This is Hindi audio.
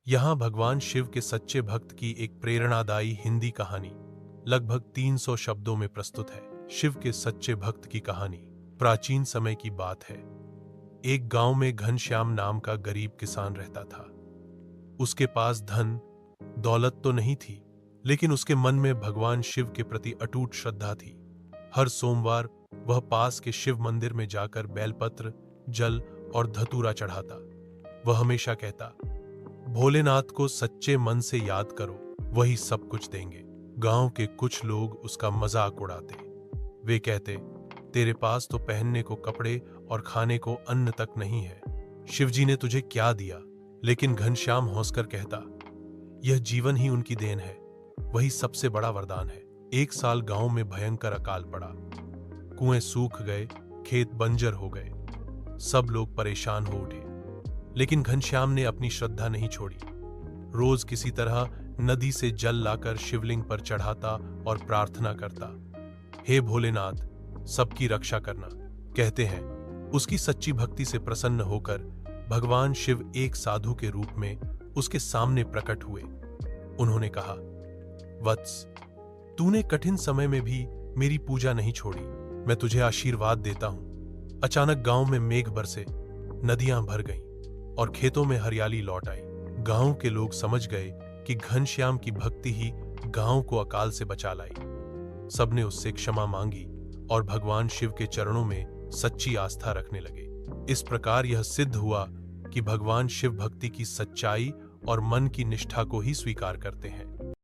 यहाँ भगवान शिव के सच्चे भक्त की एक प्रेरणादायी हिंदी कहानी लगभग 300 शब्दों में प्रस्तुत है। शिव के सच्चे भक्त की कहानी प्राचीन समय की बात है। एक गांव में घनश्याम नाम का गरीब किसान रहता था। उसके पास धन दौलत तो नहीं थी, लेकिन उसके मन में भगवान शिव के प्रति अटूट श्रद्धा थी। हर सोमवार वह पास के शिव मंदिर में जाकर बेलपत्र, जल और धतूरा चढ़ाता। वह हमेशा कहता, भोलेनाथ को सच्चे मन से याद करो, वही सब कुछ देंगे। गांव के कुछ लोग उसका मजाक उड़ाते। वे कहते, तेरे पास तो पहनने को कपड़े और खाने को अन्न तक नहीं है, शिवजी ने तुझे क्या दिया? लेकिन घनश्याम हंसकर कहता, यह जीवन ही उनकी देन है, वही सबसे बड़ा वरदान है। एक साल गांव में भयंकर अकाल पड़ा। कुएं सूख गए, खेत बंजर हो गए। सब लोग परेशान हो उठे, लेकिन घनश्याम ने अपनी श्रद्धा नहीं छोड़ी। रोज किसी तरह नदी से जल लाकर शिवलिंग पर चढ़ाता और प्रार्थना करता, हे भोलेनाथ, सबकी रक्षा करना। कहते हैं, उसकी सच्ची भक्ति से प्रसन्न होकर भगवान शिव एक साधु के रूप में उसके सामने प्रकट हुए। उन्होंने कहा, वत्स, तूने कठिन समय में भी मेरी पूजा नहीं छोड़ी, मैं तुझे आशीर्वाद देता हूं। अचानक गांव में मेघ बरसे, नदियां भर गईं और खेतों में हरियाली लौट आई। गांव के लोग समझ गए कि घनश्याम की भक्ति ही गांव को अकाल से बचा लाई। सबने उससे क्षमा मांगी और भगवान शिव के चरणों में सच्ची आस्था रखने लगे। इस प्रकार यह सिद्ध हुआ कि भगवान शिव भक्ति की सच्चाई और मन की निष्ठा को ही स्वीकार करते हैं।